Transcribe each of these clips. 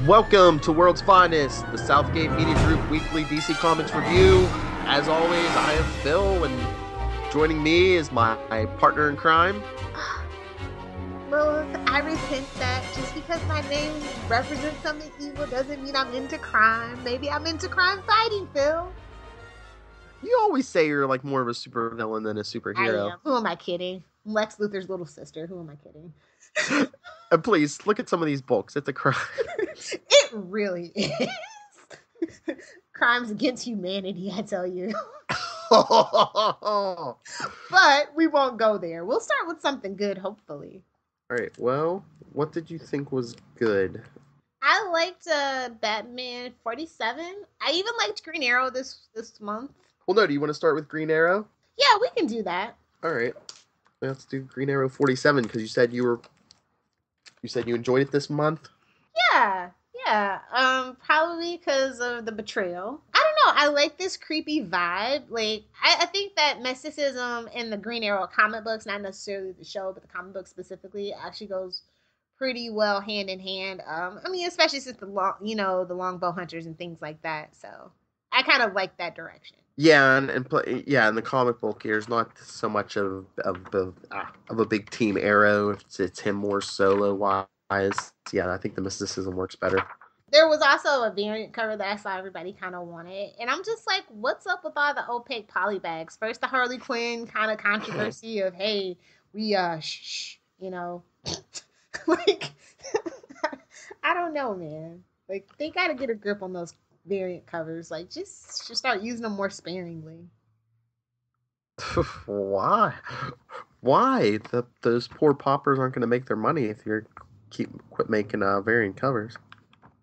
Welcome to World's Finest, the Southgate Media Group weekly DC Comics review. As always, I am Phil, and joining me is my partner in crime. Lilith, I resent that. Just because my name represents something evil doesn't mean I'm into crime. Maybe I'm into crime fighting, Phil. You always say you're like more of a supervillain than a superhero. I am. Who am I kidding? I'm Lex Luthor's little sister. Who am I kidding? And please, look at some of these books. It's a crime. It really is. Crimes against humanity, I tell you. But we won't go there. We'll start with something good, hopefully. All right, well, what did you think was good? I liked Batman 47. I even liked Green Arrow this month. Well, no, do you want to start with Green Arrow? Yeah, we can do that. All right, let's do Green Arrow 47 because you said you enjoyed it this month. Yeah. Probably because of the betrayal. I don't know. I like this creepy vibe. Like, I think that mysticism in the Green Arrow comic books, not necessarily the show, but the comic book specifically, actually goes pretty well hand in hand. I mean, especially since the longbow hunters and things like that. So I kind of like that direction. Yeah, in the comic book, there's not so much of a big team Arrow. It's him more solo wise. Yeah, I think the mysticism works better. There was also a variant cover that I saw everybody kind of wanted, and I'm just like, what's up with all the opaque polybags? First, the Harley Quinn kind of controversy of, hey, we like, I don't know, man. Like, they got to get a grip on those variant covers. Like, just start using them more sparingly. Why those poor poppers aren't going to make their money if you quit making variant covers?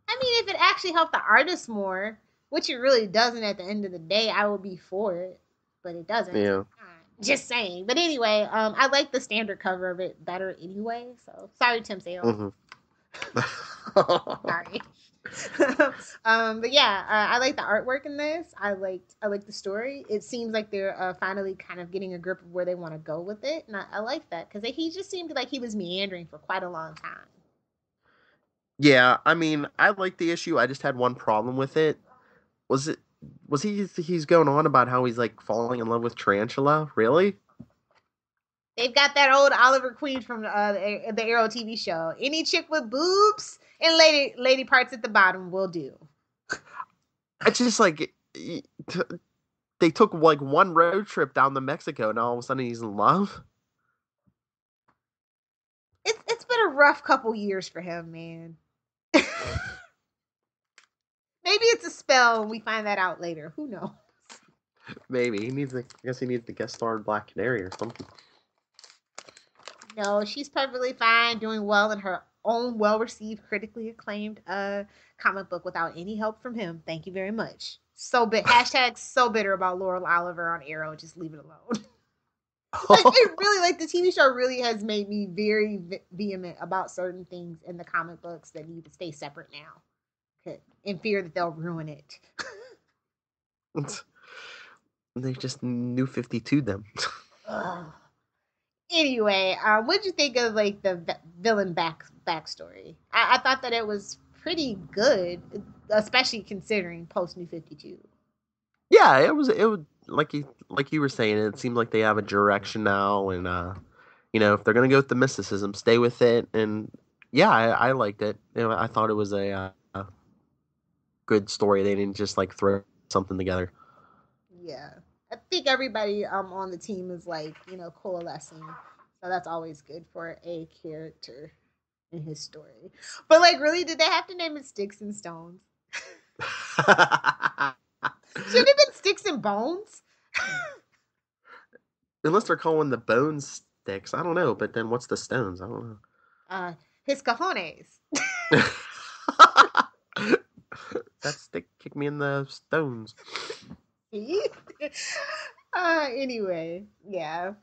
I mean, if it actually helped the artist more, which it really doesn't at the end of the day, I would be for it, but it doesn't. Yeah, just saying. But anyway, I like the standard cover of it better anyway, so sorry, Tim Sale. Sorry. But yeah, I like the artwork in this. I like the story. It seems like they're finally kind of getting a grip of where they want to go with it, and I like that because he just seemed like he was meandering for quite a long time. Yeah, I mean, I like the issue. I just had one problem with it. He's going on about how he's like falling in love with Tarantula? Really? They've got that old Oliver Queen from the Arrow TV show. Any chick with boobs and lady parts at the bottom will do. It's just like they took like one road trip down to Mexico, and all of a sudden he's in love. It's been a rough couple years for him, man. Maybe it's a spell and we find that out later. Who knows? Maybe. I guess he needs to guest star in Black Canary or something. No, she's perfectly fine, doing well in her own well-received, critically acclaimed comic book without any help from him. Thank you very much. So hashtag so bitter about Laurel Oliver on Arrow. Just leave it alone. The TV show really has made me very vehement about certain things in the comic books that need to stay separate now. In fear that they'll ruin it. They just New 52 them. Anyway, what did you think of like the villain backstory? I thought that it was pretty good, especially considering post New 52. Yeah, it was like you were saying. It seemed like they have a direction now, and if they're gonna go with the mysticism, stay with it. And yeah, I liked it. I thought it was a good story. They didn't just like throw something together. Yeah, I think everybody on the team is like coalescing, so that's always good for a character in his story. But like, really, did they have to name it Sticks and Stones? Should it have been Sticks and Bones? Unless they're calling the bones sticks, I don't know. But then what's the stones? I don't know. His cojones. That stick kicked me in the stones. Anyway, yeah.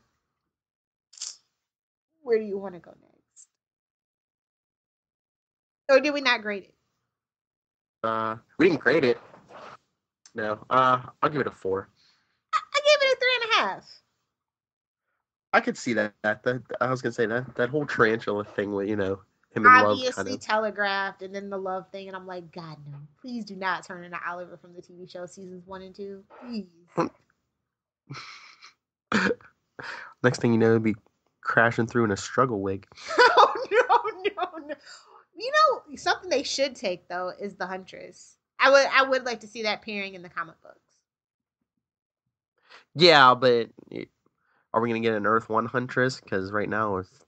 Where do you want to go next? Or did we not grade it? We didn't grade it. No. I'll give it a 4. I gave it a 3.5. I could see that. I was gonna say that whole tarantula thing with him and Love kind obviously of. telegraphed, and then the love thing, and I'm like, God no, please do not turn into Oliver from the TV show seasons 1 and 2, please. Next thing you know, he'd be crashing through in a struggle wig. Oh no. You know, something they should take though is the Huntress. I would like to see that pairing in the comic books. Yeah, but are we gonna get an Earth 1 Huntress? Because right now it's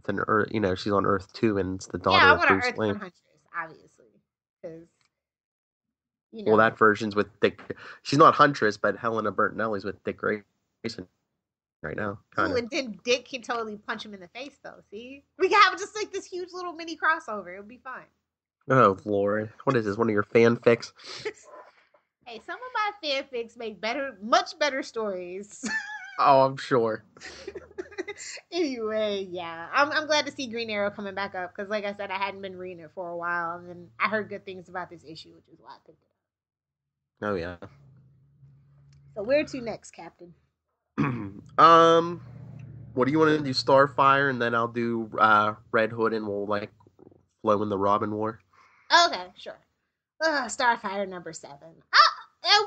an Earth. She's on Earth 2, and it's the Yeah, daughter I of want an Bruce Earth Wayne. 1 Huntress, obviously, because Well, that version's with Dick. She's not Huntress, but Helena Bertinelli's with Dick Grayson right now. Ooh, and then Dick can totally punch him in the face, though. See, we can have just like this huge little mini crossover. It would be fun. Oh Lord, what is this? One of your fanfics? Hey, some of my fanfics make much better stories. Oh, I'm sure. Anyway, yeah, I'm glad to see Green Arrow coming back up because, like I said, I hadn't been reading it for a while, and then I heard good things about this issue, which is why I picked it up. Oh yeah. So where to next, Captain? What do you want to do? Starfire, and then I'll do Red Hood, and we'll like flow in the Robin War. Okay, sure. Starfire number 7.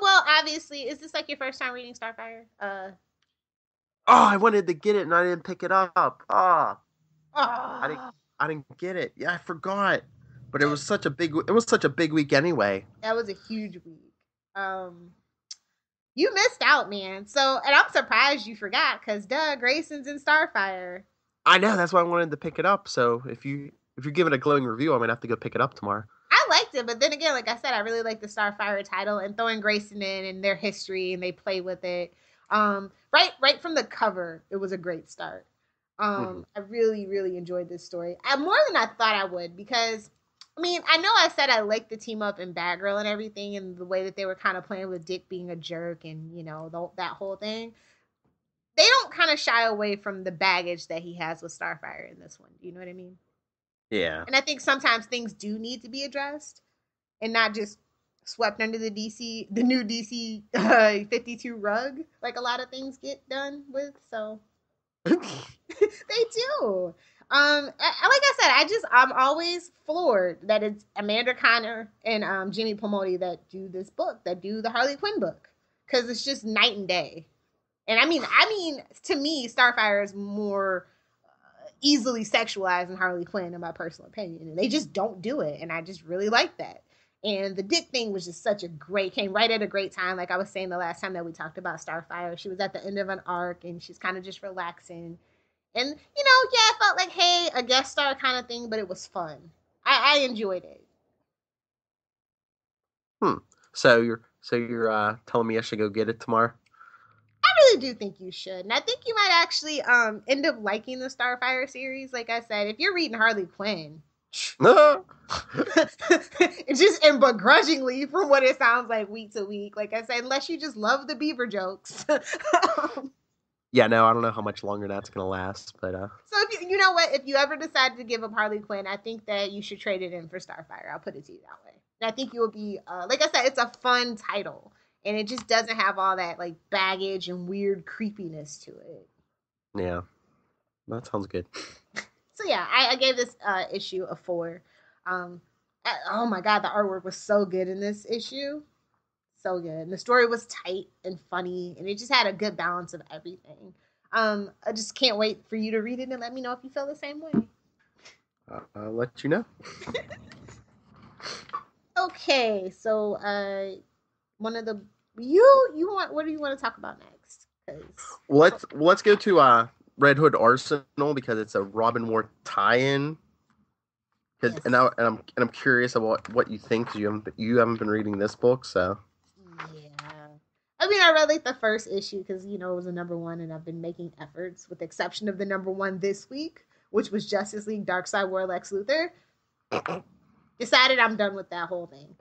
Well, obviously, is this like your first time reading Starfire? I wanted to get it and I didn't pick it up. I didn't get it. Yeah, I forgot. But it was such a big week anyway. That was a huge week. You missed out, man. So, and I'm surprised you forgot because Grayson's in Starfire. I know, that's why I wanted to pick it up. So if you give it a glowing review, I might have to go pick it up tomorrow. I liked it, but then again, like I said, I really like the Starfire title and throwing Grayson in and their history, and they play with it. Right from the cover, it was a great start. I really, really enjoyed this story. More than I thought I would, because I mean, I know I said I liked the team up in Batgirl and everything, and the way that they were kind of playing with Dick being a jerk and that whole thing. They don't kind of shy away from the baggage that he has with Starfire in this one. Do you know what I mean? Yeah. And I think sometimes things do need to be addressed and not just swept under the new DC 52 rug, like a lot of things get done with. So they do. Like I said, I'm always floored that it's Amanda Conner and Jimmy Pomotti that do this book, that do the Harley Quinn book, because it's just night and day. And I mean, to me, Starfire is more easily sexualized than Harley Quinn, in my personal opinion, and they just don't do it, and I just really like that. And the Dick thing was just came right at a great time. Like I was saying the last time that we talked about Starfire, she was at the end of an arc, and she's kind of just relaxing. And, yeah, I felt like, hey, a guest star kind of thing, but it was fun. I enjoyed it. So you're telling me I should go get it tomorrow? I really do think you should. And I think you might actually end up liking the Starfire series. Like I said, if you're reading Harley Quinn, but begrudgingly from what it sounds like week to week, like I said, unless you just love the Beaver jokes. Yeah, no, I don't know how much longer that's gonna last, but So if you know what, if you ever decide to give up Harley Quinn, I think that you should trade it in for Starfire. I'll put it to you that way. And I think you will be like I said, it's a fun title, and it just doesn't have all that like baggage and weird creepiness to it. Yeah, that sounds good. So yeah, I gave this issue a 4. Oh my god, the artwork was so good in this issue. So good. And the story was tight and funny, and it just had a good balance of everything. I just can't wait for you to read it and let me know if you feel the same way. I'll let you know. Okay, so what do you want to talk about next? Let's go to Red Hood Arsenal, because it's a Robin War tie-in. Yes. And I'm curious about what you think, because you haven't been reading this book, so. Yeah. I mean, I read like the first issue because, it was a number 1, and I've been making efforts, with the exception of the number 1 this week, which was Justice League Darkseid War Lex Luthor. Decided I'm done with that whole thing.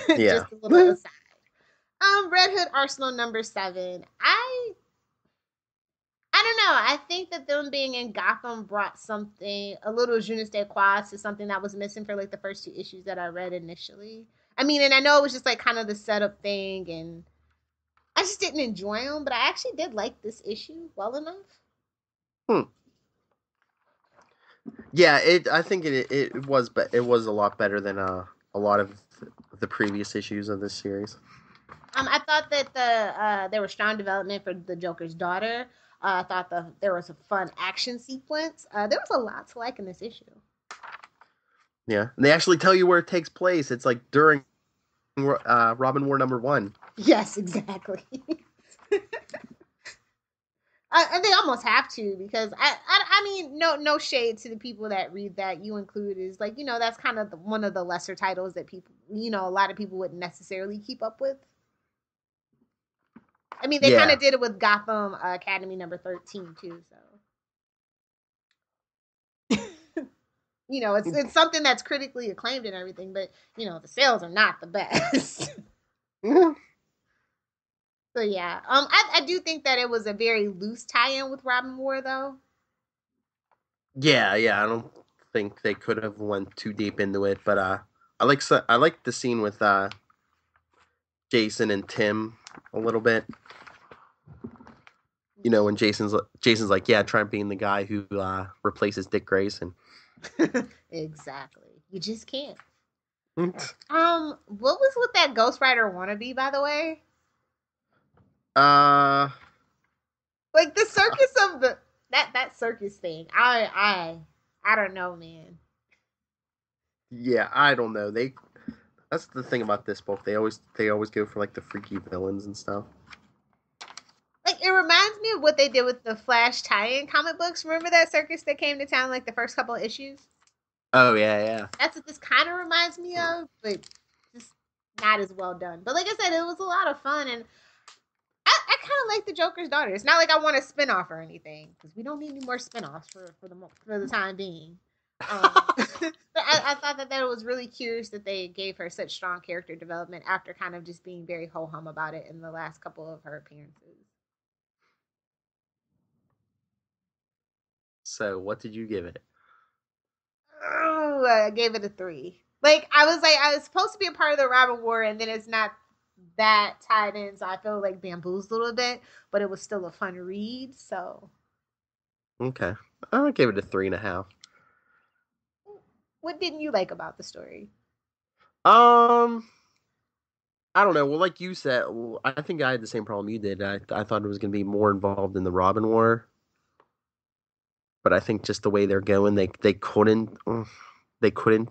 Yeah. Just a little aside. Red Hood Arsenal number 7. I don't know. I think that them being in Gotham brought something, a little je ne sais quoi, to something that was missing for like the first 2 issues that I read initially. I mean, and I know it was just like kind of the setup thing, and I just didn't enjoy them, but I actually did like this issue well enough. Yeah, I think it was, but it was a lot better than a lot of the previous issues of this series. I thought that there was strong development for the Joker's daughter. I thought there was a fun action sequence. There was a lot to like in this issue. Yeah, and they actually tell you where it takes place. It's like during Robin War #1. Yes, exactly. And they almost have to, because I mean, no shade to the people that read that you include, is like, that's kind of one of the lesser titles that people, a lot of people wouldn't necessarily keep up with. I mean, they kind Yeah. of did it with Gotham Academy #13 too, so it's something that's critically acclaimed and everything, but the sales are not the best. So yeah, I do think that it was a very loose tie-in with Robin War, though. Yeah, I don't think they could have went too deep into it, but I like the scene with Jason and Tim a little bit. When Jason's like, yeah, try being the guy who replaces Dick Grayson. Exactly. You just can't. What was with that Ghost Rider wannabe, by the way? Like the circus of that circus thing. I don't know, man. Yeah, I don't know. That's the thing about this book. They always go for like the freaky villains and stuff. Like, it reminds me of what they did with the Flash tie-in comic books. Remember that circus that came to town like the first couple of issues? Oh yeah. That's what this kind of reminds me of, but just not as well done. But like I said, it was a lot of fun, and I kind of like the Joker's daughter. It's not like I want a spinoff or anything, because we don't need any more spinoffs for the time being. But I thought that was really curious that they gave her such strong character development after kind of just being very ho-hum about it in the last couple of her appearances. So, what did you give it? Oh, I gave it a 3. Like, I was supposed to be a part of the Robin War, and then it's not that tied in, so I feel like bamboozled a little bit, but it was still a fun read, so. Okay. I gave it a 3.5. What didn't you like about the story? I don't know. Well, like you said, I think I had the same problem you did. I thought it was going to be more involved in the Robin War, but I think just the way they're going, they couldn't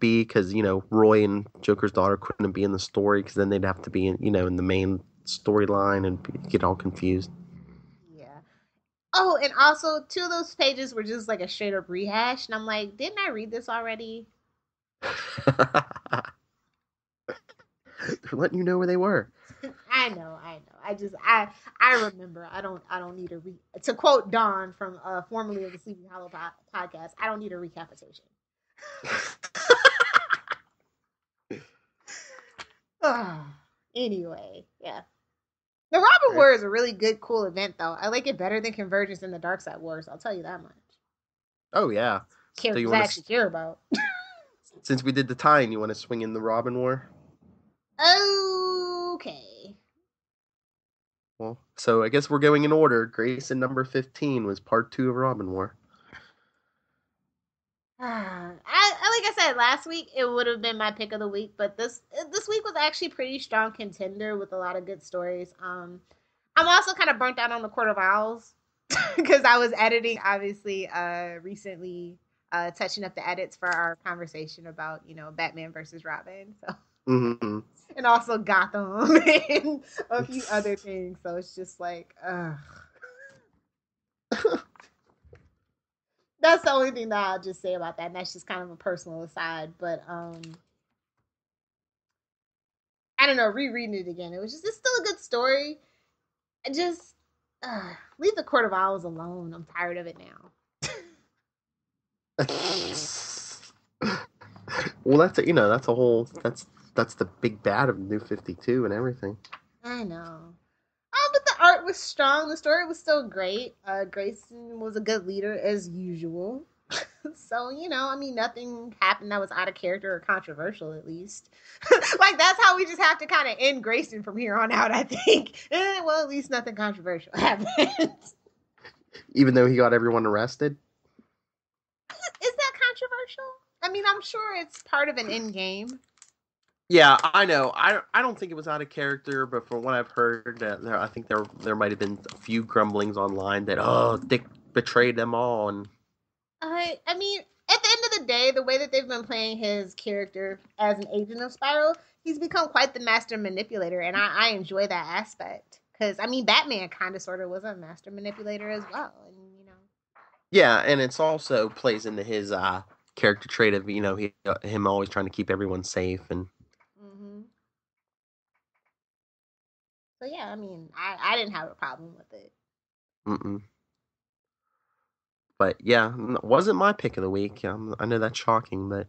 be, because Roy and Joker's daughter couldn't be in the story, because then they'd have to be in in the main storyline and get all confused. Yeah. Oh, and also 2 of those pages were just like a straight up rehash, and I'm like, didn't I read this already? They're letting you know where they were. I know. I remember. I don't need to quote Dawn from formerly of the Sleepy Hollow podcast. I don't need a recapitation. Anyway, yeah. The Robin War is a really good, cool event, though. I like it better than Convergence and the Dark Side Wars. I'll tell you that much. Oh yeah. Characters I actually care about. Since we did the tie-in, you want to swing in the Robin War? Okay. Well, so I guess we're going in order. Grayson #15 was part 2 of Robin War. Like I said last week, it would have been my pick of the week, but this week was actually pretty strong contender with a lot of good stories. I'm also kind of burnt out on the Court of Owls because I was editing, obviously, recently, touching up the edits for our conversation about Batman versus Robin. So. Mm-hmm. And also Gotham and a few other things. So it's just like, ugh. That's the only thing that I'll just say about that. And that's just kind of a personal aside. But I don't know, rereading it again, it's still a good story. Just leave the Court of Owls alone. I'm tired of it now. Well, that's the big bad of New 52 and everything. I know. But the art was strong. The story was still great. Grayson was a good leader as usual. So, nothing happened that was out of character or controversial, at least. Like, that's how we just have to kind of end Grayson from here on out, I think. Well, at least nothing controversial happened. Even though he got everyone arrested? Is that sure it's part of an end game. Yeah, I know. I don't think it was out of character, but from what I've heard, I think there might have been a few grumblings online that Dick betrayed them all, and I mean, at the end of the day, the way that they've been playing his character as an agent of Spiral, he's become quite the master manipulator, and I enjoy that aspect. Because, I mean, Batman kind of sort of was a master manipulator as well. And, yeah, and it's also plays into his character trait of him always trying to keep everyone safe and. Mm-hmm. So, yeah, I mean, I didn't have a problem with it. Mm-mm. But yeah, wasn't my pick of the week. I know that's shocking, but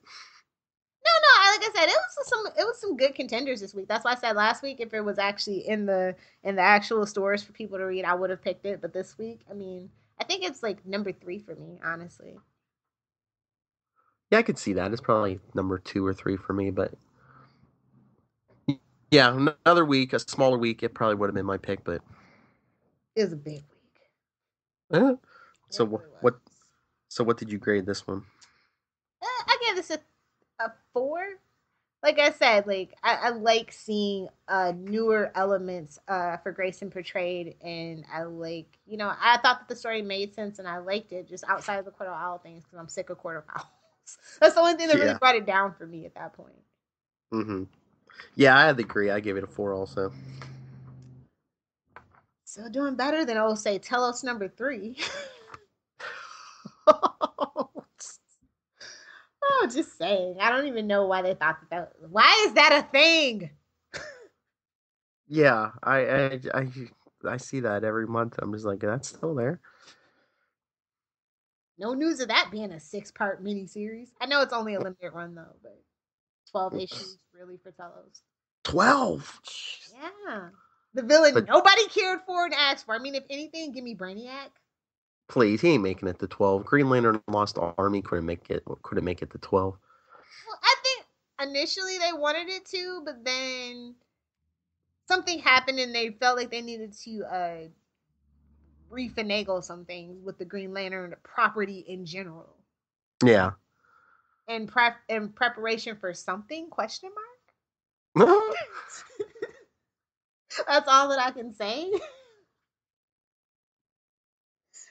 No, like I said, it was some good contenders this week. That's why I said last week if it was actually in the actual stores for people to read, I would have picked it. But this week, I mean, I think it's like number 3 for me, honestly. yeah, I could see that. It's probably number 2 or 3 for me, but yeah, another week, a smaller week, it probably would have been my pick, but It was a big week. So really what? So what did you grade this one? I gave this a 4. Like I said, like I like seeing newer elements for Grayson portrayed, and I like I thought that the story made sense, and I liked it just outside of the quarter owl things because I'm sick of quarter owls. That's the only thing that really brought it down for me at that point. Mm-hmm. Yeah, I had to agree. I gave it a 4 also. Still doing better than say Telos number 3. Oh, just saying. I don't even know why they thought that. Why is that a thing? Yeah, I see that every month. I'm just like, that's still there. No news of that being a 6-part miniseries. I know it's only a limited run though, but 12 issues really for Telos. 12. Yeah, the villain nobody cared for and asked for. I mean, if anything, give me Brainiac. Please, he ain't making it to 12. Green Lantern Lost Army couldn't make it to 12. Well, I think initially they wanted it to, but then something happened and they felt like they needed to refinagle some things with the Green Lantern property in general. Yeah. In preparation for something? Question mark. That's all that I can say.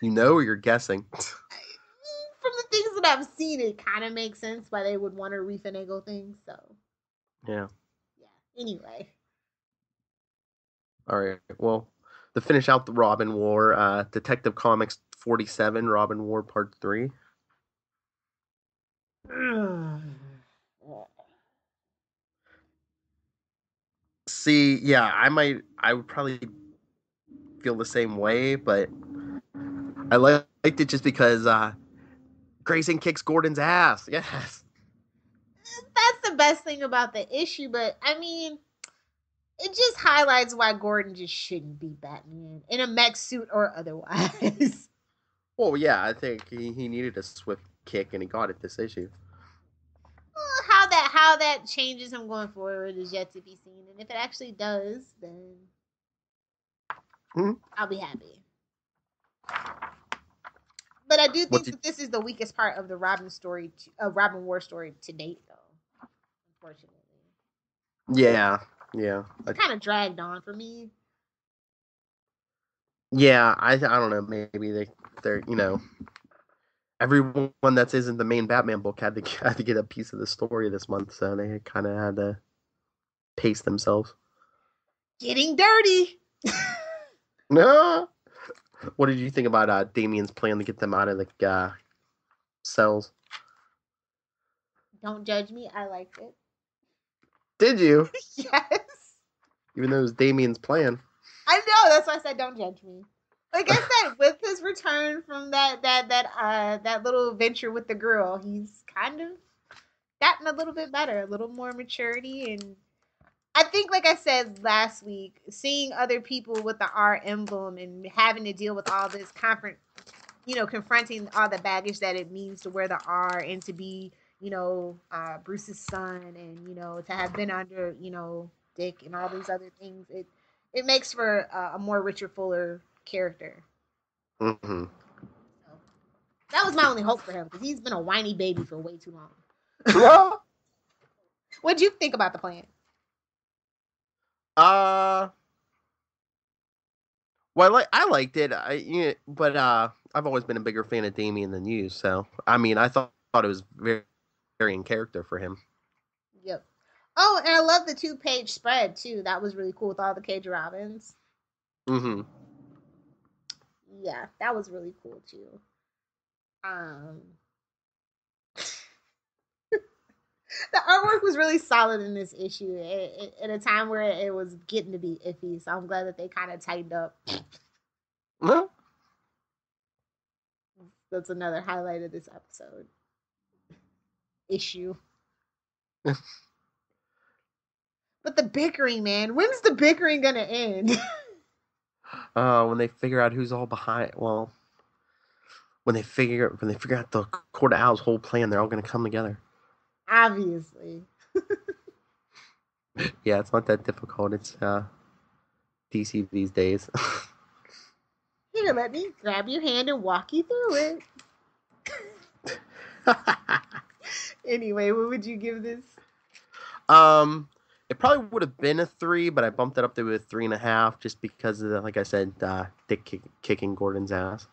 Or you're guessing. From the things that I've seen, it kind of makes sense why they would want to refinagle things. So, yeah. Anyway. All right. Well, to finish out the Robin War, Detective Comics 47, Robin War Part 3. See, yeah, I would probably feel the same way, but I liked it just because Grayson kicks Gordon's ass. Yes. That's the best thing about the issue, but I mean, it just highlights why Gordon just shouldn't be Batman in a mech suit or otherwise. Well, yeah, I think he needed a swift kick, and he got it this issue. Well, how that changes him going forward is yet to be seen, and if it actually does, then I'll be happy. But I do think that this is the weakest part of the Robin War story to date, though. Unfortunately. Yeah. It kind of dragged on for me. Yeah, I don't know. Maybe they're everyone that isn't the main Batman book had to get a piece of the story this month, so they kind of had to pace themselves. Getting dirty. No. What did you think about Damien's plan to get them out of the cells? Don't judge me. I liked it. Did you? Yes. Even though it was Damien's plan. I know. That's why I said don't judge me. Like I said, with his return from that little venture with the girl, he's kind of gotten a little bit better, a little more maturity, and I think, like I said last week, seeing other people with the R emblem and having to deal with all this confronting all the baggage that it means to wear the R and to be, Bruce's son, and to have been under, Dick and all these other things, it makes for a more richer, fuller character. Mm-hmm. So, that was my only hope for him because he's been a whiny baby for way too long. What'd you think about the plan? uh, well, I liked it. But I've always been a bigger fan of Damien than you. So I mean, I thought it was very in character for him. Yep. Oh, and I love the 2-page spread too. That was really cool with all the Cage Robins. Mm-hmm. Yeah, that was really cool too. Um, the artwork was really solid in this issue at a time where it was getting to be iffy. So I'm glad that they kind of tightened up. No. That's another highlight of this episode. Issue. But the bickering, man. When's the bickering gonna end? When they figure out who's all behind, well, when they figure out the Court of Owl's whole plan, they're all going to come together. Obviously. Yeah, it's not that difficult. It's DC these days. Here, let me grab your hand and walk you through it. Anyway, what would you give this? It probably would have been a 3, but I bumped it up to a 3.5 just because of like I said, Dick kicking Gordon's ass.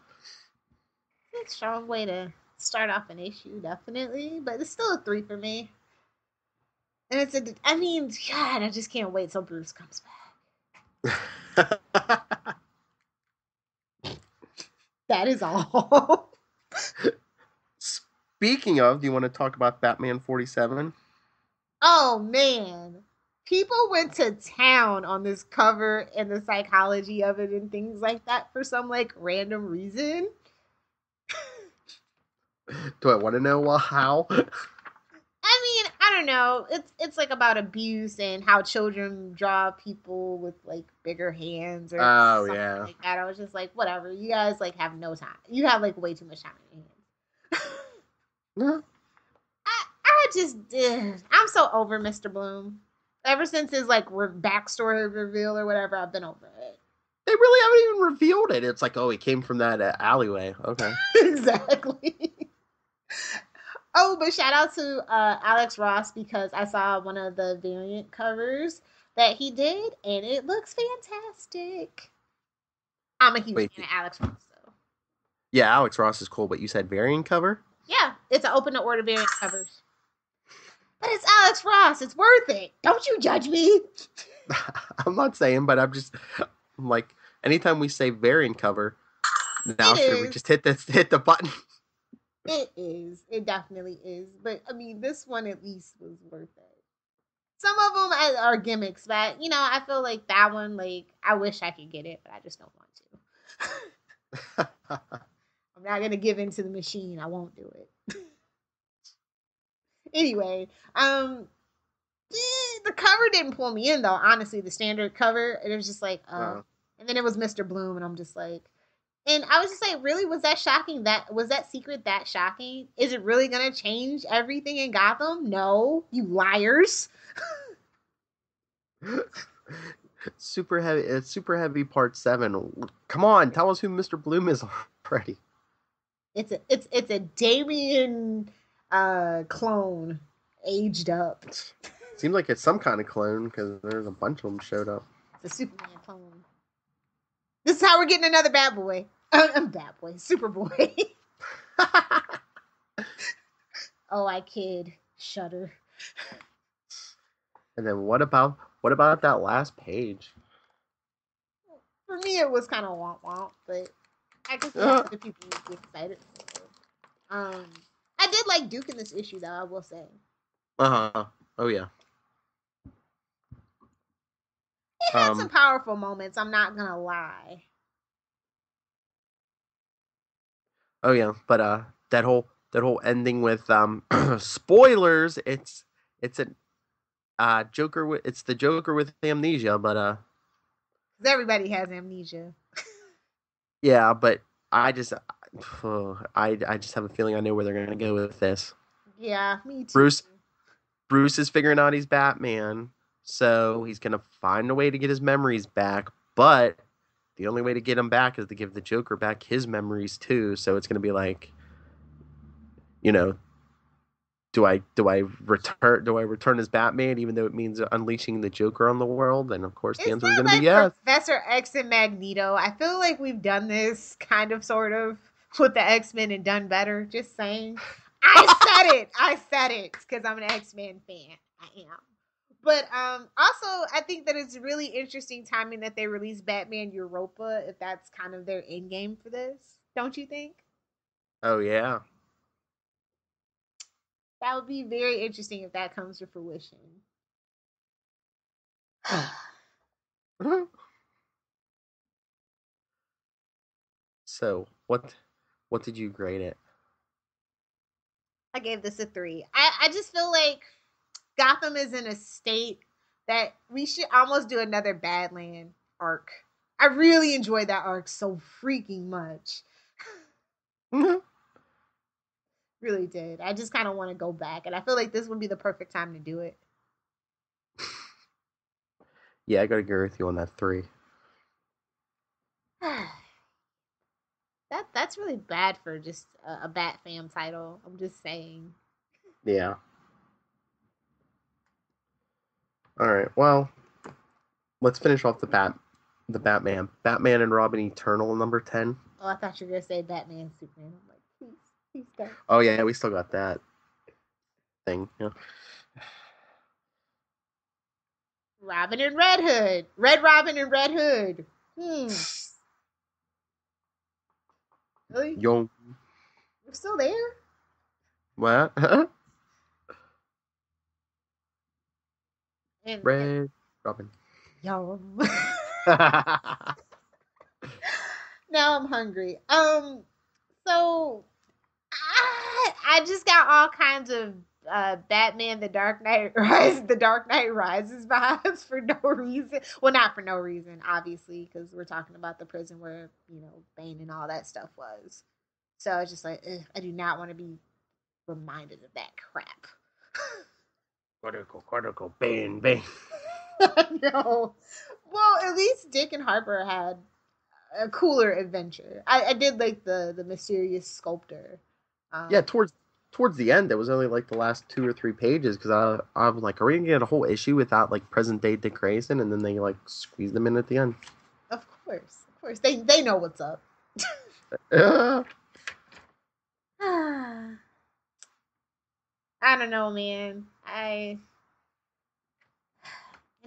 That's a strong way to start off an issue, definitely, but it's still a 3 for me. And I mean, God, I just can't wait till Bruce comes back. That is all. Speaking of, do you want to talk about Batman 47? Oh, man. People went to town on this cover and the psychology of it and things like that for some, like, random reason. Do I want to know how? I mean, I don't know. It's like about abuse and how children draw people with like bigger hands or something like that. I was just like, whatever. You guys like have no time. You have like way too much time in your hands. Yeah. I'm so over Mr. Bloom. Ever since his like backstory reveal or whatever, I've been over it. They really haven't even revealed it. It's like, oh, he came from that alleyway. Okay. Exactly. Oh, but shout out to Alex Ross because I saw one of the variant covers that he did, and it looks fantastic. I'm a huge fan of Alex Ross, though. Yeah, Alex Ross is cool, but you said variant cover? Yeah, it's an open to order variant covers. But it's Alex Ross. It's worth it. Don't you judge me. I'm not saying, but I'm like, anytime we say variant cover, now should we just hit the button? It is. It definitely is. But, I mean, this one at least was worth it. Some of them are gimmicks, but, you know, I feel like that one, like, I wish I could get it, but I just don't want to. I'm not going to give in to the machine. I won't do it. Anyway, the cover didn't pull me in, though, honestly. The standard cover, it was just like, and then it was Mr. Bloom, and I'm just like, and I was just like, really? Was that shocking? Was that secret that shocking? Is it really going to change everything in Gotham? No, you liars. Super heavy. It's super heavy. Part 7. Come on, tell us who Mr. Bloom is already. It's a Damien clone, aged up. Seems like it's some kind of clone because there's a bunch of them showed up. It's a Superman clone. This is how we're getting another bad boy. Bad boy, Superboy. Oh, I kid. Shudder. And then what about that last page? For me, it was kind of womp, but I guess other people would be excited for it. I did like Duke in this issue, though, I will say. Oh yeah. It had some powerful moments, I'm not gonna lie. Oh yeah, but that whole ending with spoilers, it's a Joker it's the Joker with amnesia, but everybody has amnesia. Yeah, but I just have a feeling I know where they're gonna go with this. Yeah, me too. Bruce is figuring out he's Batman, so he's gonna find a way to get his memories back, but the only way to get him back is to give the Joker back his memories too, so it's gonna be like, you know, do I return as Batman even though it means unleashing the Joker on the world? And of course the Is answer is going that to be like yes. Professor X and Magneto? I feel like we've done this kind of sort of with the X-Men and done better. Just saying. I said it because I'm an X-Men fan. I am. But also I think that it's really interesting timing that they released Batman Europa if that's kind of their end game for this. Don't you think? Oh yeah. That would be very interesting if that comes to fruition. So what did you grade it? I gave this a 3. I just feel like Gotham is in a state that we should almost do another Badland arc. I really enjoyed that arc so freaking much. Really did. I just kind of want to go back, and I feel like this would be the perfect time to do it. Yeah, I gotta agree with you on that 3. That's really bad for just a Bat Fam title. I'm just saying. Yeah. All right. Well, let's finish off the Batman and Robin Eternal number 10. Oh, I thought you were gonna say Batman Superman. I'm like, please don't. Oh yeah, we still got that thing. Yeah. Robin and Red Hood. Red Robin and Red Hood. Really? Young. We're still there? What? And Red Robin. yum. Now I'm hungry. So I just got all kinds of Batman the Dark Knight Rises vibes for no reason. Well, not for no reason, obviously, because we're talking about the prison where, Bane and all that stuff was. So I was just like, ugh, I do not want to be reminded of that crap. Cortical, bang, bang. No. Well, at least Dick and Harper had a cooler adventure. I did like the mysterious sculptor. Yeah, towards the end, it was only like the last 2 or 3 pages because I was like, are we gonna get a whole issue without like present day Dick Grayson? And then they like squeezed them in at the end. Of course, they know what's up. I don't know, man. I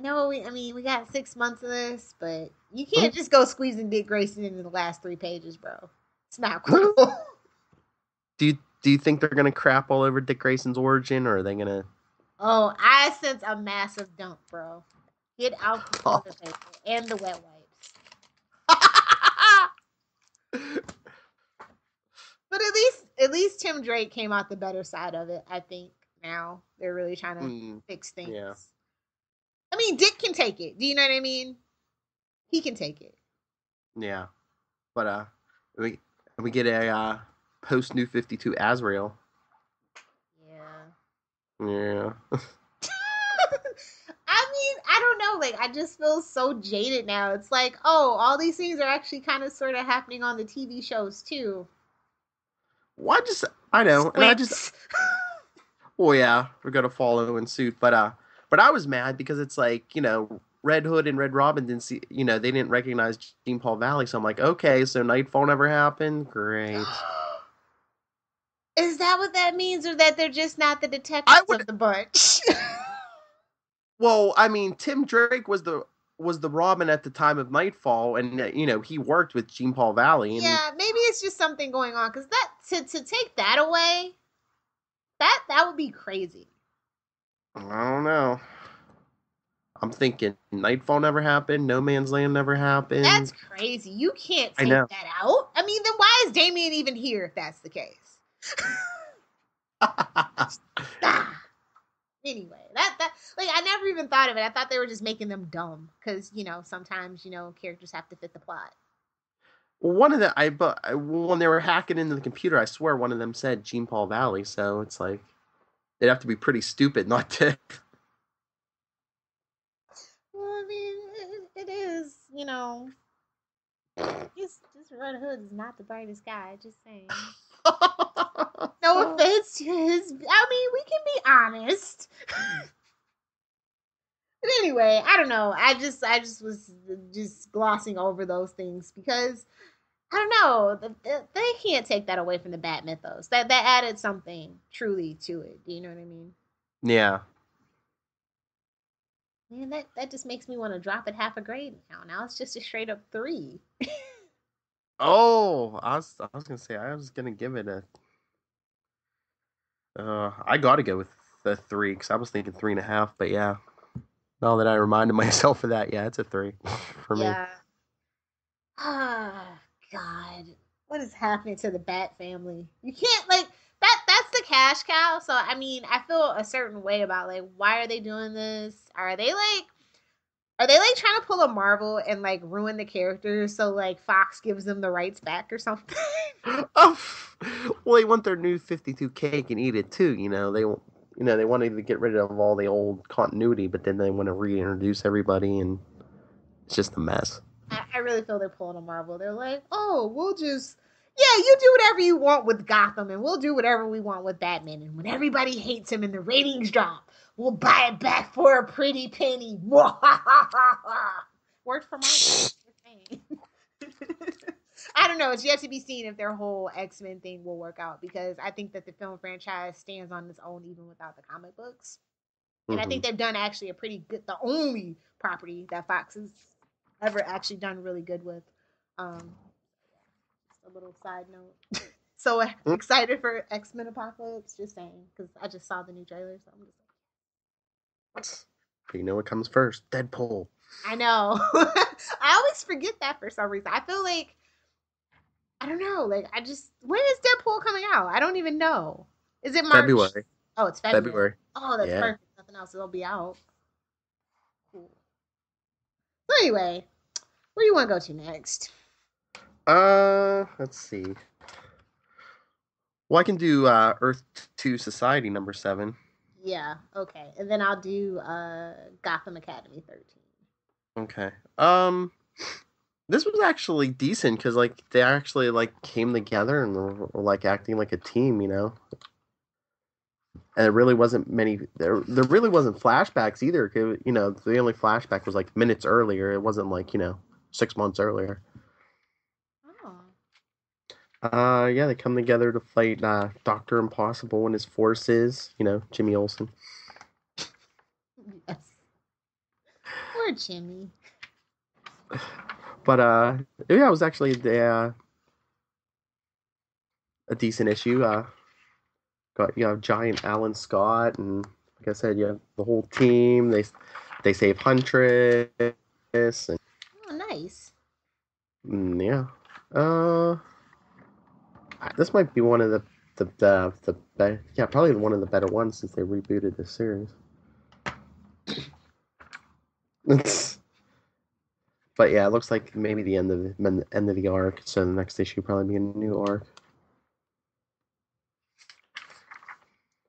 know we got 6 months of this, but you can't just go squeezing Dick Grayson into the last 3 pages, bro. It's not cool. Do you think they're gonna crap all over Dick Grayson's origin, or are they gonna? Oh, I sense a massive dump, bro. Get out the toilet paper and the wet wipes. But at least Tim Drake came out the better side of it. I think now they're really trying to fix things. Yeah. I mean, Dick can take it. Do you know what I mean? He can take it. Yeah, but we get a post New 52 Azrael. Yeah. I mean, I don't know. Like, I just feel so jaded now. It's like, oh, all these things are actually kind of sort of happening on the TV shows too. Well, I know, and I just. Well, yeah, we're gonna follow in suit, but I was mad because it's like, Red Hood and Red Robin didn't see, they didn't recognize Jean Paul Valley, so I'm like, okay, so Nightfall never happened, great. Is that what that means, or that they're just not the detectives of the bunch? Well, I mean, Tim Drake was the Robin at the time of Nightfall, and he worked with Jean Paul Valley. And, yeah, maybe it's just something going on because that to take that away, that would be crazy. I don't know. I'm thinking Nightfall never happened, No Man's Land never happened. That's crazy. You can't take that out. I mean, then why is Damian even here if that's the case? Anyway, that like I never even thought of it. I thought they were just making them dumb because sometimes characters have to fit the plot. One of them, when they were hacking into the computer, I swear one of them said Jean Paul Valley. So it's like they'd have to be pretty stupid not to. Well, I mean, it is, just Red Hood is not the brightest guy. Just saying. No it's his. I mean, we can be honest. But anyway, I don't know. I just was just glossing over those things because I don't know. They can't take that away from the Bat mythos. That added something truly to it. Do you know what I mean? Yeah. Man, that just makes me want to drop it half a grade now. Now it's just a straight up 3. Oh, I was gonna say I was gonna give it a. I got to go with the 3 because I was thinking 3.5. But yeah, now that I reminded myself of that, yeah, it's a 3 for me. Yeah. Ah, God. What is happening to the Bat family? You can't like that's the cash cow. So I mean, I feel a certain way about like why are they doing this? Are they like trying to pull a Marvel and like ruin the characters so like Fox gives them the rights back or something? Oh, well, they want their new 52 cake and eat it too. They wanted to get rid of all the old continuity, but then they want to reintroduce everybody, and it's just a mess. I really feel they're pulling a Marvel. They're like, oh, yeah, you do whatever you want with Gotham, and we'll do whatever we want with Batman. And when everybody hates him and the ratings drop, we'll buy it back for a pretty penny. Word for Marvel. I don't know. It's yet to be seen if their whole X-Men thing will work out because I think that the film franchise stands on its own even without the comic books. And I think they've done actually a pretty good, the only property that Fox has ever actually done really good with. Just a little side note. So excited for X-Men Apocalypse, just saying, because I just saw the new trailer, so I'm just like, you know what comes first? Deadpool. I know. I always forget that for some reason. I feel like I don't know. Like when is Deadpool coming out? I don't even know. Is it March? February. Oh, it's February. February. Oh, that's perfect. Nothing else. It'll be out. Cool. So anyway, where do you want to go to next? Let's see. Well, I can do Earth 2 Society number 7. Yeah, okay. And then I'll do Gotham Academy 13. Okay. This was actually decent because like they actually like came together and were like acting like a team, And there really wasn't many. There really wasn't flashbacks either. The only flashback was like minutes earlier. It wasn't like 6 months earlier. Oh. Yeah, they come together to fight Dr. Impossible and his forces. Jimmy Olsen. Yes. Poor Jimmy. But yeah, it was actually a decent issue. Got Giant Alan Scott, and like I said, you have the whole team. They save Huntress. And, oh, nice. Yeah. This might be one of the probably one of the better ones since they rebooted this series. But yeah, it looks like maybe the end of the arc. So the next issue will probably be a new arc.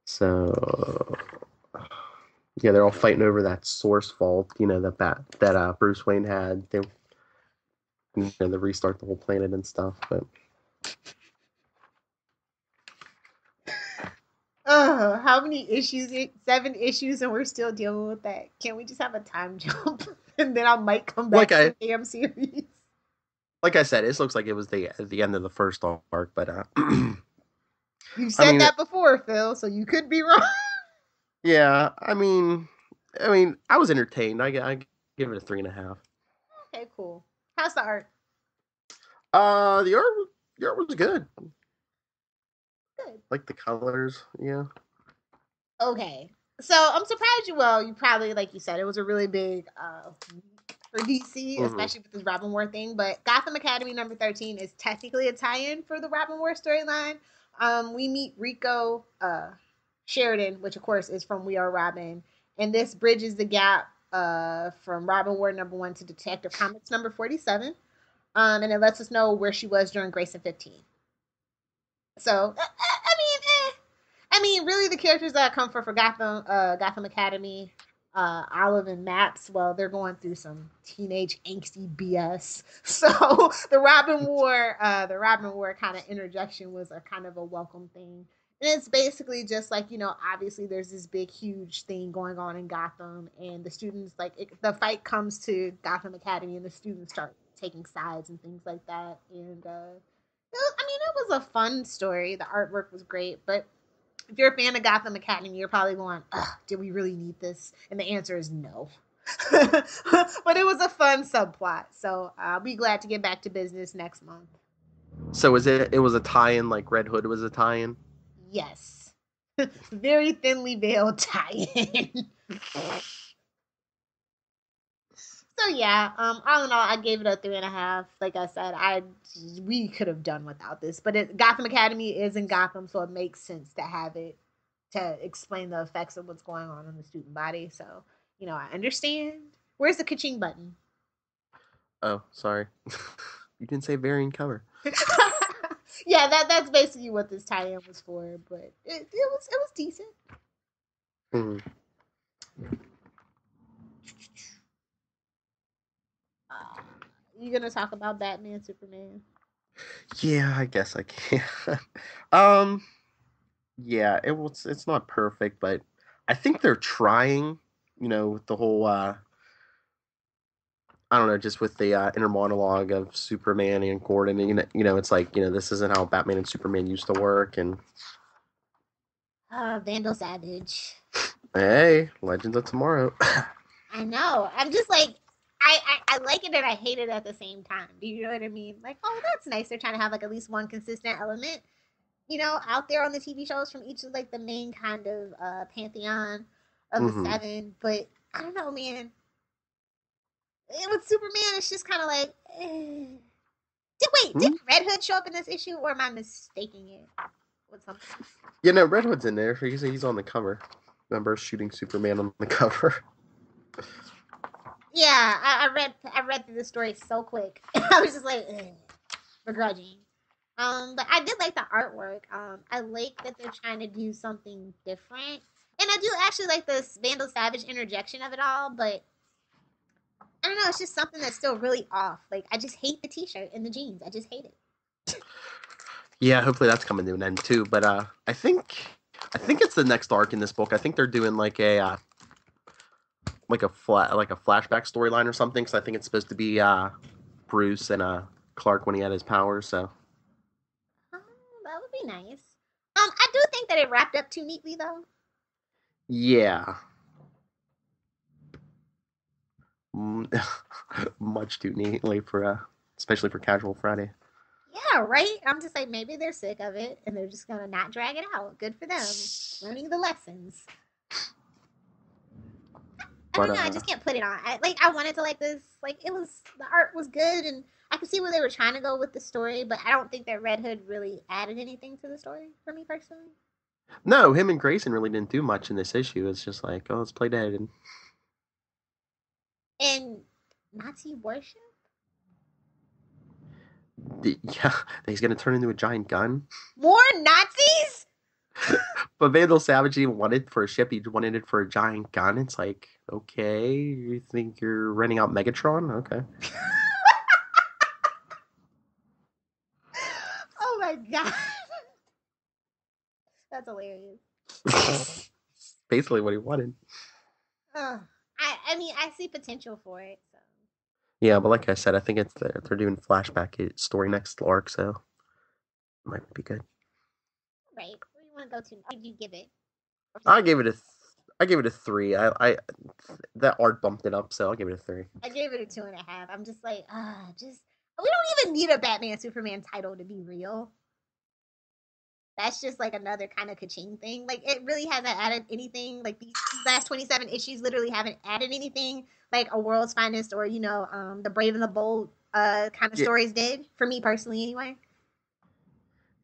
So yeah, they're all fighting over that source fault. That Bruce Wayne had. They restart the whole planet and stuff. But how many issues? 7 issues, and we're still dealing with that. Can't we just have a time jump, and then I might come back to the damn series? Like I said, it looks like it was the end of the first arc, but you said that before, Phil, so you could be wrong. Yeah, I mean, I was entertained. I give it a 3.5. Okay, cool. How's the art? The art was good. Good. Like the colors, yeah. Okay, so I'm surprised you probably, like you said, it was a really big for DC, especially with this Robin War thing. But Gotham Academy number 13 is technically a tie-in for the Robin War storyline. We meet Rico Sheridan, which of course is from We Are Robin, and this bridges the gap from Robin War number 1 to Detective Comics number 47, and it lets us know where she was during Grayson 15. So I mean, really, the characters that I come for Gotham Academy, Olive and Maps, well, they're going through some teenage angsty BS. So the Robin War kind of interjection was a kind of a welcome thing. And it's basically just like, obviously there's this big, huge thing going on in Gotham, and the students, like, the fight comes to Gotham Academy, and the students start taking sides and things like that. And, it was a fun story. The artwork was great, but if you're a fan of Gotham Academy, you're probably going, ugh, did we really need this? And the answer is no. But it was a fun subplot. So I'll be glad to get back to business next month. So it was a tie-in, like Red Hood was a tie-in? Yes. Very thinly veiled tie-in. So yeah, all in all, I gave it a 3.5. Like I said, we could have done without this, but Gotham Academy is in Gotham, so it makes sense to have it to explain the effects of what's going on in the student body. So I understand. Where's the ka-ching button? Oh, sorry. You didn't say variant cover. Yeah, that's basically what this tie-in was for, but it was decent. Mm. You gonna talk about Batman, Superman? Yeah, I guess I can. Yeah, it's not perfect, but I think they're trying, with the whole I don't know, just with the inner monologue of Superman and Gordon, and it's like, this isn't how Batman and Superman used to work, and Vandal Savage. hey, Legends of Tomorrow. I know. I'm just like, I like it and I hate it at the same time. Do you know what I mean? Like, oh, that's nice. They're trying to have like at least one consistent element, out there on the TV shows from each of like the main kind of pantheon of the seven. But I don't know, man. With Superman, it's just kind of like, did Red Hood show up in this issue, or am I mistaking it with something? Yeah, no, Red Hood's in there. He's on the cover. Remember shooting Superman on the cover? Yeah, I read through the story so quick. I was just like, begrudging. But I did like the artwork. I like that they're trying to do something different, and I do actually like this Vandal Savage interjection of it all. But I don't know, it's just something that's still really off. Like, I just hate the T-shirt and the jeans. I just hate it. Yeah, hopefully that's coming to an end too. But I think it's the next arc in this book. I think they're doing like a flashback storyline or something. So I think it's supposed to be Bruce and Clark when he had his powers. So that would be nice. I do think that it wrapped up too neatly, though. Yeah. Much too neatly for especially for Casual Friday. Yeah, right? I'm just like, maybe they're sick of it and they're just gonna not drag it out. Good for them. Learning the lessons. I don't know, I just can't put it on. I wanted to like this. Like, the art was good and I could see where they were trying to go with the story, but I don't think that Red Hood really added anything to the story for me personally. No, him and Grayson really didn't do much in this issue. It's just like, oh, let's play dead. And Nazi worship? Yeah, he's gonna turn into a giant gun. More Nazis? But Vandal Savage even wanted for a ship. He wanted it for a giant gun. It's like, okay, you think you're renting out Megatron? Okay. Oh my god, that's hilarious. Basically, what he wanted. I mean, I see potential for it. So. Yeah, but like I said, I think they're doing flashback story next arc, so it might be good. Right. Where do you want to go to? What did you give it? I gave it a 3. I that art bumped it up, so I'll give it a 3. I gave it a 2.5. I'm just like, we don't even need a Batman Superman title to be real. That's just like another kind of ka-ching thing. Like, it really hasn't added anything. Like, these last 27 issues literally haven't added anything like a World's Finest or, the Brave and the Bold kind of stories did, for me personally anyway.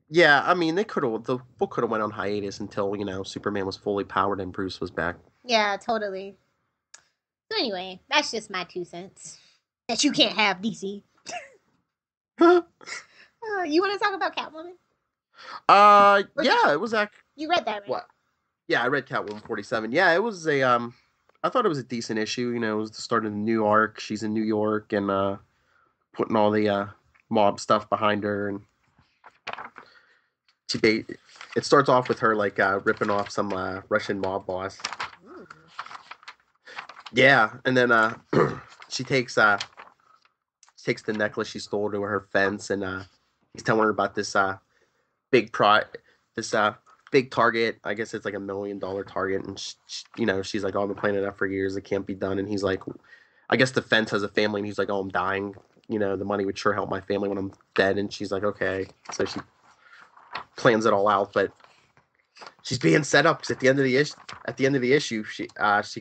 Yeah, I mean, the book could have went on hiatus until, Superman was fully powered and Bruce was back. Yeah, totally. So anyway, that's just my 2 cents. That you can't have, DC. You want to talk about Catwoman? Yeah, it was you read that, right? What? Yeah, I read Catwoman 47. Yeah, it was I thought it was a decent issue. It was the start of the new arc. She's in New York and putting all the mob stuff behind her, and it starts off with her like ripping off some Russian mob boss. Ooh. Yeah, and then she takes the necklace she stole to her fence, and he's telling her about this big this big target. I guess it's like $1 million target, and she's like, "Oh, I've been planning that for years. It can't be done." And he's like, "I guess the fence has a family," and he's like, "Oh, I'm dying. The money would sure help my family when I'm dead." And she's like, "Okay." So she plans it all out, but she's being set up because at the end of the issue, she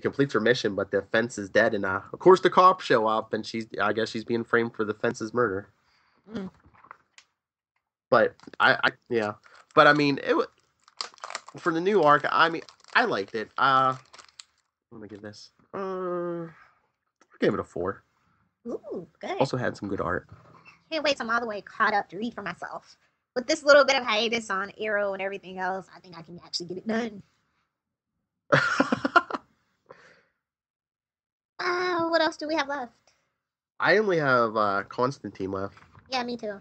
completes her mission, but the fence is dead, and of course the cops show up, and I guess she's being framed for the fence's murder. Mm. But yeah, but I mean, for the new arc. I mean, I liked it. Let me give this. I gave it a 4. Ooh, good. Also had some good art. Can't wait till I'm all the way caught up to read for myself. With this little bit of hiatus on Arrow and everything else, I think I can actually get it done. What else do we have left? I only have Constantine left. Yeah, me too.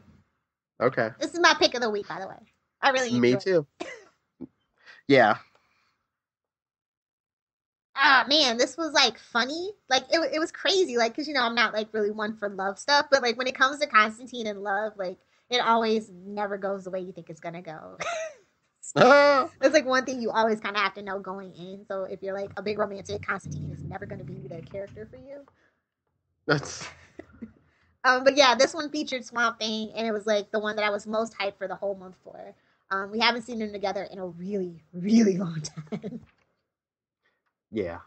Okay. This is my pick of the week, by the way. I really enjoyed Me too. Yeah. Man, this was like funny. Like it was crazy. Like, cause I'm not like really one for love stuff, but like when it comes to Constantine and love, like it always never goes the way you think it's gonna go. It's like one thing you always kind of have to know going in. So if you're like a big romantic, Constantine is never gonna be the character for you. That's. But yeah, this one featured Swamp Thing, and it was like the one that I was most hyped for the whole month for. We haven't seen them together in a really, really long time. Yeah.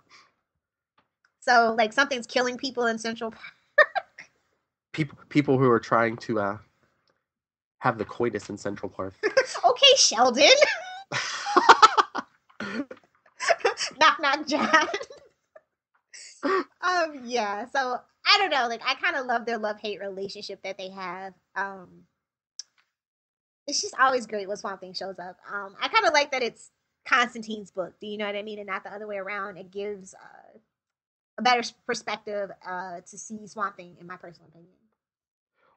So like something's killing people in Central Park. People who are trying to have the coitus in Central Park. Okay, Sheldon. Knock knock John. Yeah, so I don't know, like I kind of love their love-hate relationship that they have. It's just always great when Swamp Thing shows up. I kind of like that it's Constantine's book. Do you know what I mean? And not the other way around. It gives a better perspective to see Swamp Thing, in my personal opinion.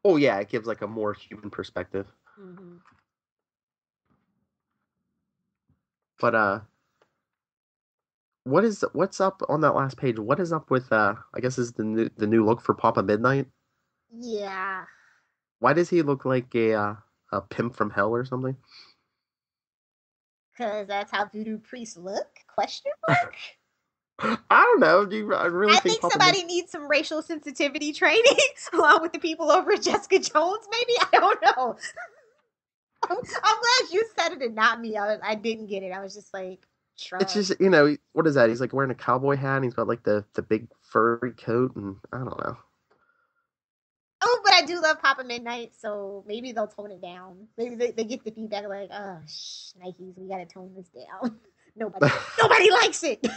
Oh yeah, it gives like a more human perspective. Mm-hmm. But what's up on that last page? What is up with I guess is the new look for Papa Midnight? Yeah. Why does he look like a pimp from hell or something? Because that's how voodoo priests look? Question mark? I don't know. I really think somebody needs some racial sensitivity training along with the people over at Jessica Jones, maybe? I don't know. I'm glad you said it and not me. I didn't get it. I was just like, shrug. It's just, what is that? He's like wearing a cowboy hat and he's got like the big furry coat, and I don't know. Oh, but I do love Papa Midnight, so maybe they'll tone it down. Maybe they get the feedback like, oh, Nikes, we gotta tone this down. Nobody likes it.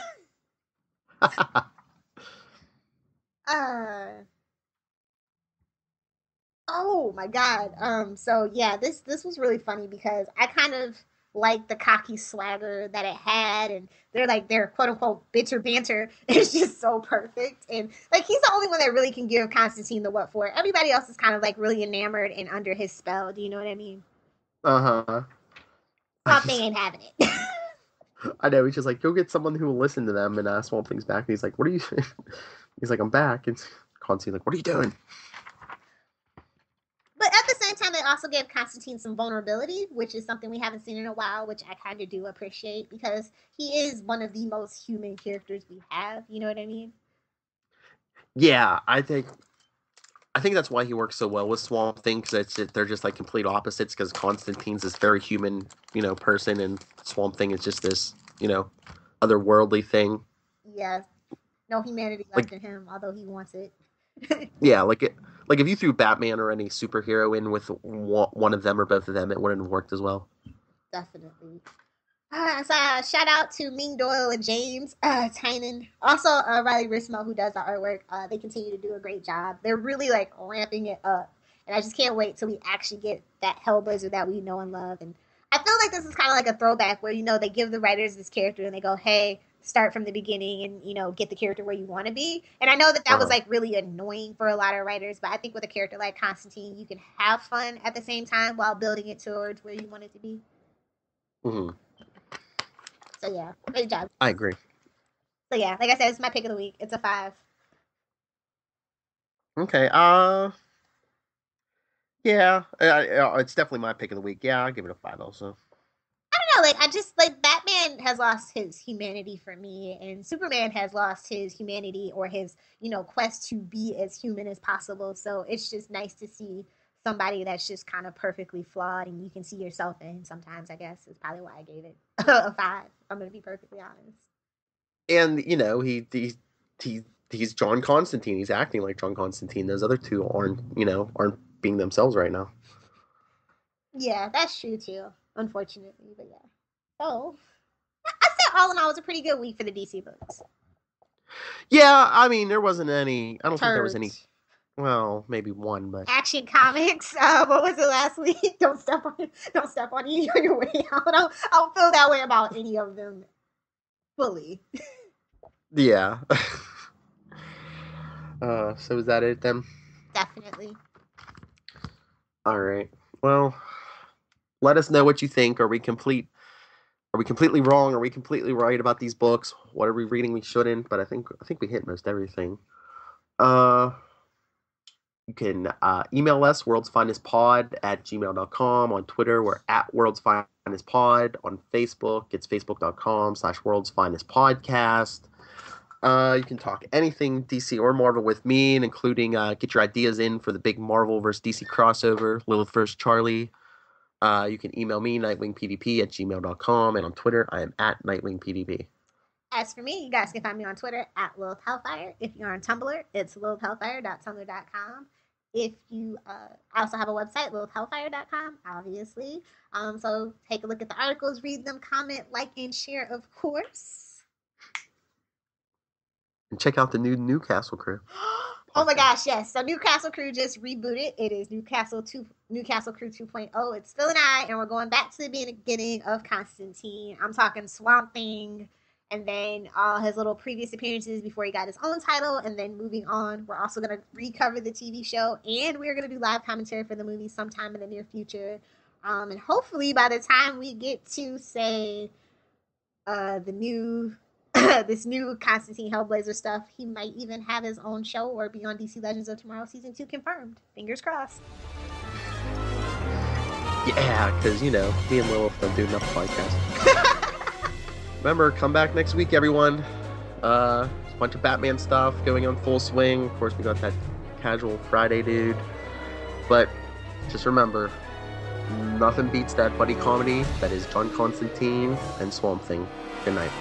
Oh my god. So yeah, this was really funny because I kind of like the cocky swagger that it had, and their quote unquote bitter banter is just so perfect. And like he's the only one that really can give Constantine the what for. Everybody else is kind of like really enamored and under his spell. Do you know what I mean? Swamp Thing ain't having it. I know, he's just like, go get someone who will listen to them, and Swamp Thing's back, and he's like, what are you he's like, I'm back, and Constantine's like, what are you doing? But at the same time, they also gave Constantine some vulnerability, which is something we haven't seen in a while, which I kind of do appreciate because he is one of the most human characters we have. You know what I mean? Yeah, I think that's why he works so well with Swamp Thing, because they're just like complete opposites. Because Constantine's this very human, person, and Swamp Thing is just this, otherworldly thing. Yeah, no humanity left in him, although he wants it. Yeah, like if you threw Batman or any superhero in with one of them or both of them, it wouldn't have worked as well. Definitely. So shout out to Ming Doyle and James Tynan. Also Riley Rismo, who does the artwork. They continue to do a great job. They're really like ramping it up. And I just can't wait till we actually get that Hellblazer that we know and love. And I feel like this is kind of like a throwback where, they give the writers this character and they go, hey, start from the beginning and, get the character where you want to be. And I know that was like really annoying for a lot of writers, but I think with a character like Constantine, you can have fun at the same time while building it towards where you want it to be. Mm-hmm. So yeah, great job. I agree. So yeah, like I said, it's my pick of the week. It's a 5. Okay. Yeah, it's definitely my pick of the week. Yeah, I'll give it a 5 also. I don't know, like I just like Batman has lost his humanity for me, and Superman has lost his humanity or his quest to be as human as possible. So it's just nice to see somebody that's just kind of perfectly flawed and you can see yourself in. Sometimes I guess is probably why I gave it a 5. I'm gonna be perfectly honest. And he's John Constantine. He's acting like John Constantine. Those other two aren't being themselves right now. Yeah, that's true too. Unfortunately, but yeah. So I said all in all, it was a pretty good week for the DC books. Yeah, I mean, there wasn't any. I don't think there was any. Turds. Well, maybe one, but Action Comics. What was it last week? Don't step on you on your way out. I don't feel that way about any of them fully. yeah. So is that it then? Definitely. All right. Well, let us know what you think. Are we completely wrong? Are we completely right about these books? What are we reading we shouldn't? But I think we hit most everything. You can email us, worldsfinestpod@gmail.com. On Twitter, we're at worldsfinestpod. On Facebook, it's facebook.com/worldsfinestpodcast. You can talk anything DC or Marvel with me, and including get your ideas in for the big Marvel vs. DC crossover, Lilith vs. Charlie. You can email me, nightwingpdp@gmail.com, and on Twitter, I am at nightwingpdp. As for me, you guys can find me on Twitter at Lilith Hellfire. If you're on Tumblr, it's lilithhellfire.tumblr.com. If you I also have a website, lilithhellfire.com, obviously. So take a look at the articles, read them, comment, like, and share, of course. And check out the new Newcastle Crew. Oh my gosh, yes. So Newcastle Crew just rebooted. It is Newcastle Crew 2.0. It's Phil and I, and we're going back to the beginning of Constantine. I'm talking Swamp Thing, and then all his little previous appearances before he got his own title, and then moving on. We're also going to recover the TV show, and we're going to do live commentary for the movie sometime in the near future. And hopefully by the time we get to, say, this new Constantine Hellblazer stuff, he might even have his own show or be on DC Legends of Tomorrow Season 2 confirmed. Fingers crossed. Yeah, because, me and Lilith don't do enough podcasts. Remember, come back next week, everyone. A bunch of Batman stuff going on full swing. Of course, we got that casual Friday dude. But just remember, nothing beats that buddy comedy that is John Constantine and Swamp Thing. Good night.